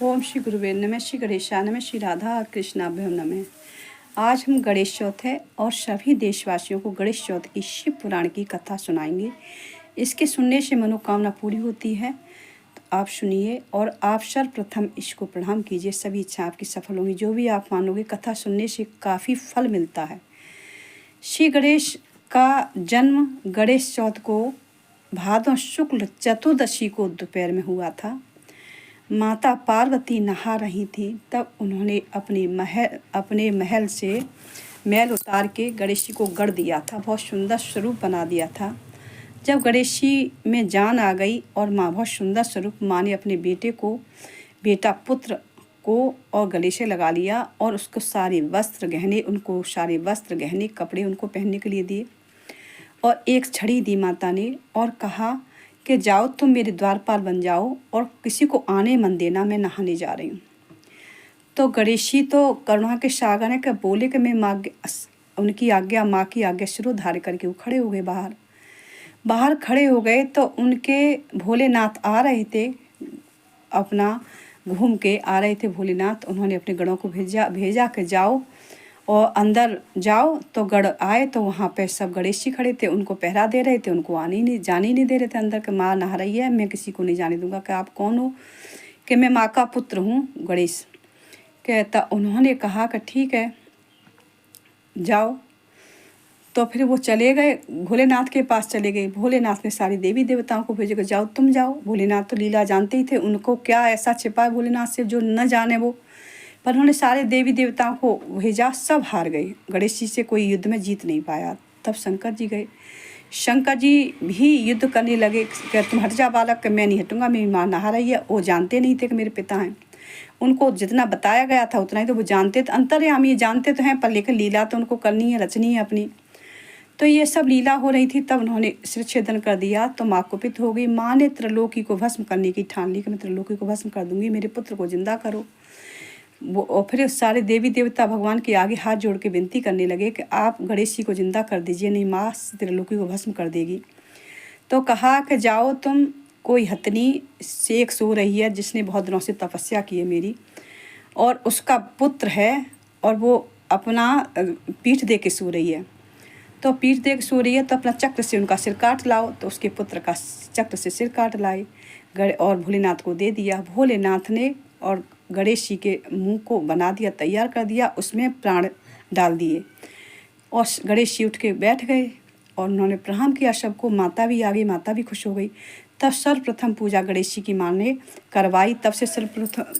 ओम श्री गुरुवे नमः, श्री गणेशाय नमः, श्री राधा कृष्णाभ्याम नमः। आज हम गणेश चौथ है और सभी देशवासियों को गणेश चौथ की शिव पुराण की कथा सुनाएंगे। इसके सुनने से मनोकामना पूरी होती है। तो आप सुनिए और आप सर्वप्रथम इसको प्रणाम कीजिए, सभी इच्छा आपकी सफल होंगी। जो भी आप मानोगे, कथा सुनने से काफ़ी फल मिलता है। श्री गणेश का जन्म गणेश चौथ को भादों शुक्ल चतुर्दशी को दोपहर में हुआ था। माता पार्वती नहा रही थी, तब उन्होंने अपने महल से मैल उतार के गणेश जी को गढ़ दिया था। बहुत सुंदर स्वरूप बना दिया था। जब गणेश जी में जान आ गई और माँ बहुत सुंदर स्वरूप, माँ ने अपने बेटा पुत्र को और गले से लगा लिया और उसको सारे वस्त्र गहने कपड़े उनको पहनने के लिए दिए और एक छड़ी दी माता ने और कहा कि जाओ तुम मेरे द्वारपाल बन जाओ और किसी को आने मन देना, मैं नहाने जा रही हूँ। तो गणेश जी तो करुणा के सागर है कि बोले कि मैं माँ की आज्ञा शिरोधार्य करके वो खड़े हो गए। बाहर खड़े हो गए तो उनके भोलेनाथ आ रहे थे, अपना घूम के आ रहे थे भोलेनाथ। उन्होंने अपने गणों को भेजा कि जाओ और अंदर जाओ। तो गढ़ आए तो वहाँ पे सब गणेश जी खड़े थे, उनको पहरा दे रहे थे, उनको जाने ही नहीं दे रहे थे अंदर। कि माँ नहा रही है, मैं किसी को नहीं जाने दूंगा। कि आप कौन हो? कि मैं माँ का पुत्र हूँ गणेश। कहता उन्होंने कहा कि ठीक है जाओ। तो फिर वो चले गए, भोलेनाथ के पास चले गए। भोलेनाथ ने सारी देवी देवताओं को भेजे कि जाओ तुम जाओ। भोलेनाथ तो लीला जानते ही थे, उनको क्या ऐसा छिपा है भोलेनाथ से जो न जाने वो। पर उन्होंने सारे देवी देवताओं को भेजा, सब हार गए। गणेश जी से कोई युद्ध में जीत नहीं पाया। तब शंकर जी गए। शंकर जी भी युद्ध करने लगे कि तुम हट जा बालक, कि मैं नहीं हटूंगा, मेरी माँ नहा रही है। वो जानते नहीं थे कि मेरे पिता हैं। उनको जितना बताया गया था उतना ही तो वो जानते थे। अंतर्यामी जानते तो हैं, पर लेकिन लीला तो उनको करनी है, रचनी है अपनी। तो ये सब लीला हो रही थी। तब उन्होंने सिर छेदन कर दिया तो माँ कुपित हो गई। माँ ने त्रिलोकी को भस्म करने की ठान ली कि मैं त्रिलोकी को भस्म कर दूंगी, मेरे पुत्र को जिंदा करो। वो और फिर सारे देवी देवता भगवान के आगे हाथ जोड़ के विनती करने लगे कि आप गणेश जी को जिंदा कर दीजिए, नहीं माँ त्रिलोकी को भस्म कर देगी। तो कहा कि जाओ तुम, कोई हथनी शेख सो रही है जिसने बहुत दिनों से तपस्या की है मेरी, और उसका पुत्र है और वो अपना पीठ दे के सो रही है। तो पीठ दे के सो रही है तो अपना चक्र से उनका सिर काट लाओ। तो उसके पुत्र का चक्र से सिर काट लाए और भोलेनाथ को दे दिया। भोलेनाथ ने और गणेश जी के मुंह को बना दिया, तैयार कर दिया, उसमें प्राण डाल दिए और गणेश जी उठ के बैठ गए और उन्होंने प्रणाम किया सबको। माता भी आ गई, माता भी खुश हो गई। तब सर्वप्रथम पूजा गणेश जी की माँ ने करवाई। तब से सर्वप्रथम